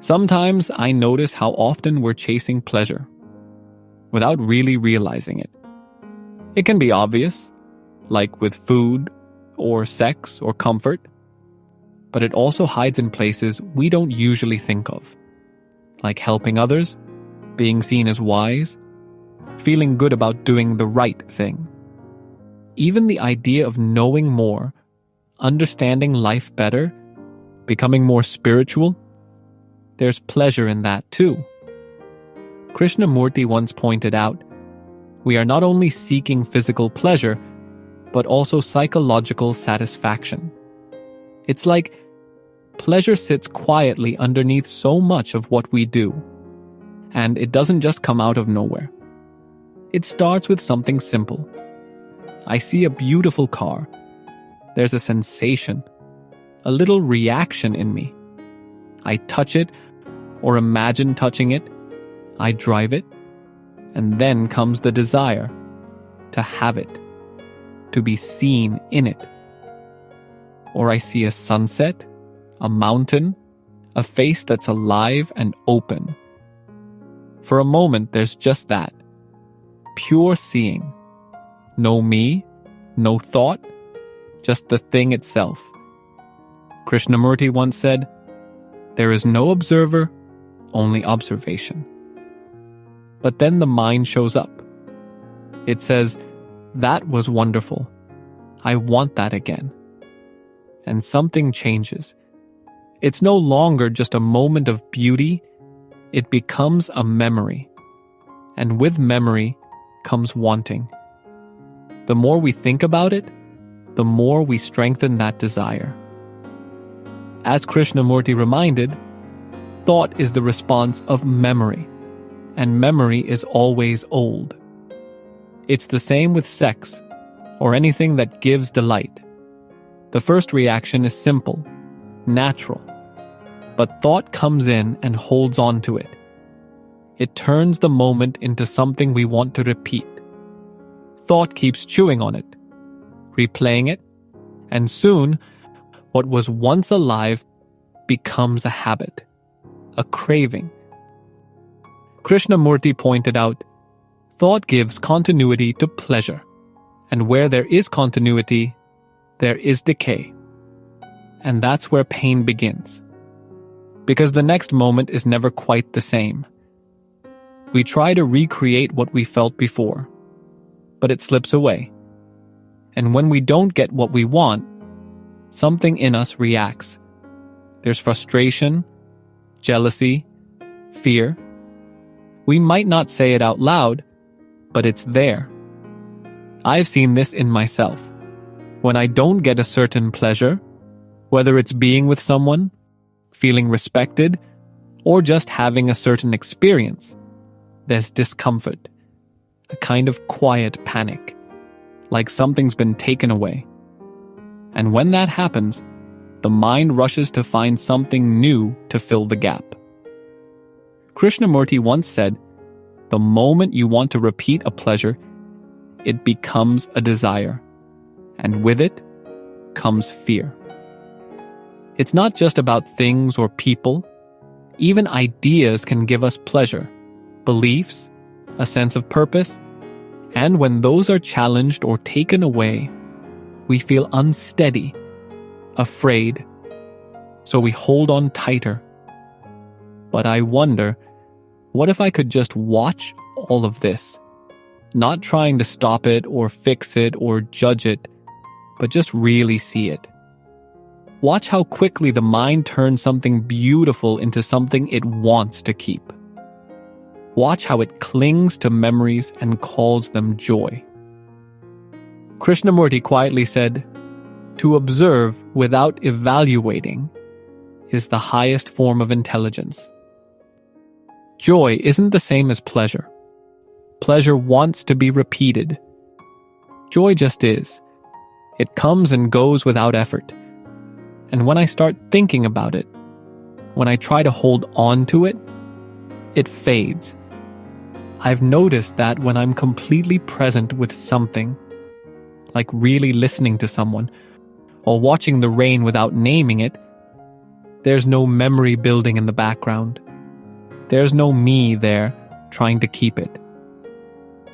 Sometimes I notice how often we're chasing pleasure without really realizing it. It can be obvious, like with food or sex or comfort, but it also hides in places we don't usually think of, like helping others, being seen as wise, feeling good about doing the right thing. Even the idea of knowing more, understanding life better, becoming more spiritual, there's pleasure in that too. Krishnamurti once pointed out, we are not only seeking physical pleasure, but also psychological satisfaction. It's like pleasure sits quietly underneath so much of what we do, and it doesn't just come out of nowhere. It starts with something simple. I see a beautiful car. There's a sensation, a little reaction in me. I touch it or imagine touching it. I drive it, and then comes the desire to have it, to be seen in it. Or I see a sunset, a mountain, a face that's alive and open. For a moment, there's just that. Pure seeing. No me, no thought, just the thing itself. Krishnamurti once said, there is no observer, only observation. But then the mind shows up. It says, that was wonderful. I want that again. And something changes. It's no longer just a moment of beauty. It becomes a memory. And with memory comes wanting. The more we think about it, the more we strengthen that desire. As Krishnamurti reminded, thought is the response of memory, and memory is always old. It's the same with sex, or anything that gives delight. The first reaction is simple, natural, but thought comes in and holds on to it. It turns the moment into something we want to repeat. Thought keeps chewing on it, replaying it, and soon, what was once alive becomes a habit, a craving. Krishnamurti pointed out, thought gives continuity to pleasure, and where there is continuity, there is decay. And that's where pain begins. Because the next moment is never quite the same. We try to recreate what we felt before, but it slips away. And when we don't get what we want, something in us reacts. There's frustration, jealousy, fear. We might not say it out loud, but it's there. I've seen this in myself. When I don't get a certain pleasure, whether it's being with someone, feeling respected, or just having a certain experience, there's discomfort, a kind of quiet panic, like something's been taken away. And when that happens, the mind rushes to find something new to fill the gap. Krishnamurti once said, the moment you want to repeat a pleasure, it becomes a desire, and with it comes fear. It's not just about things or people. Even ideas can give us pleasure, beliefs, a sense of purpose, and when those are challenged or taken away, we feel unsteady, afraid, so we hold on tighter. But I wonder, what if I could just watch all of this? Not trying to stop it or fix it or judge it, but just really see it. Watch how quickly the mind turns something beautiful into something it wants to keep. Watch how it clings to memories and calls them joy. Krishnamurti quietly said, to observe without evaluating is the highest form of intelligence. Joy isn't the same as pleasure. Pleasure wants to be repeated. Joy just is. It comes and goes without effort. And when I start thinking about it, when I try to hold on to it, it fades. I've noticed that when I'm completely present with something, like really listening to someone, or watching the rain without naming it, There's no memory building in the background. There's no me there trying to keep it.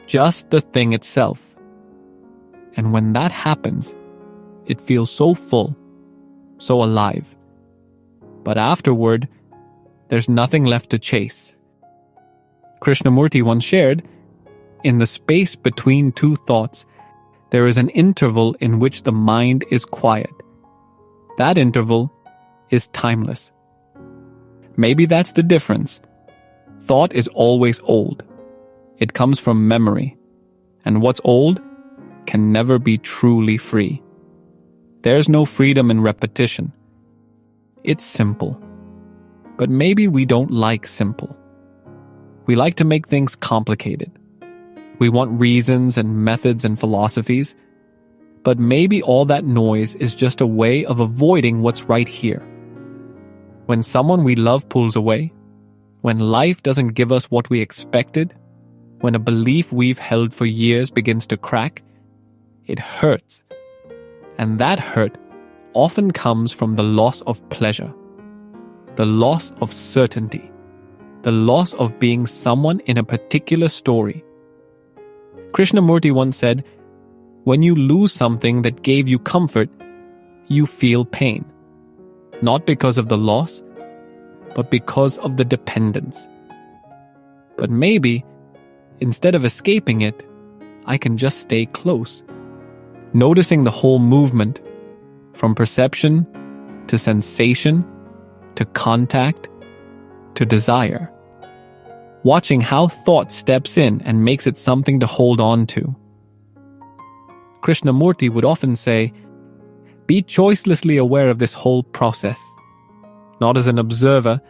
Just the thing itself. And when that happens, it feels so full, so alive. But afterward, there's nothing left to chase. Krishnamurti once shared, in the space between two thoughts, there is an interval in which the mind is quiet. That interval is timeless. Maybe that's the difference. Thought is always old. It comes from memory. And what's old can never be truly free. There's no freedom in repetition. It's simple. But maybe we don't like simple. We like to make things complicated. We want reasons and methods and philosophies. But maybe all that noise is just a way of avoiding what's right here. When someone we love pulls away, when life doesn't give us what we expected, when a belief we've held for years begins to crack, it hurts. And that hurt often comes from the loss of pleasure, the loss of certainty, the loss of being someone in a particular story. Krishnamurti once said, when you lose something that gave you comfort, you feel pain. Not because of the loss, but because of the dependence. But maybe, instead of escaping it, I can just stay close, noticing the whole movement, from perception to sensation to contact to desire. Watching how thought steps in and makes it something to hold on to. Krishnamurti would often say, be choicelessly aware of this whole process, not as an observer,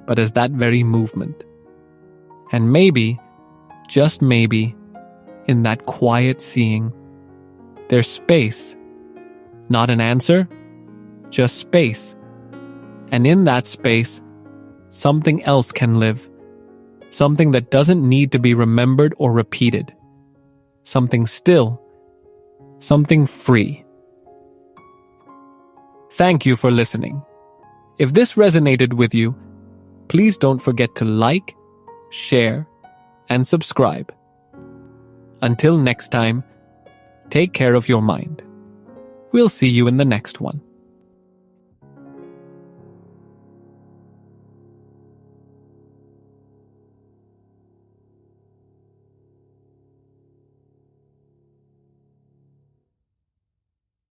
but as that very movement. And maybe, just maybe, in that quiet seeing, there's space, not an answer, just space. And in that space, something else can live. Something that doesn't need to be remembered or repeated. Something still. Something free. Thank you for listening. If this resonated with you, please don't forget to like, share, and subscribe. Until next time, take care of your mind. We'll see you in the next one.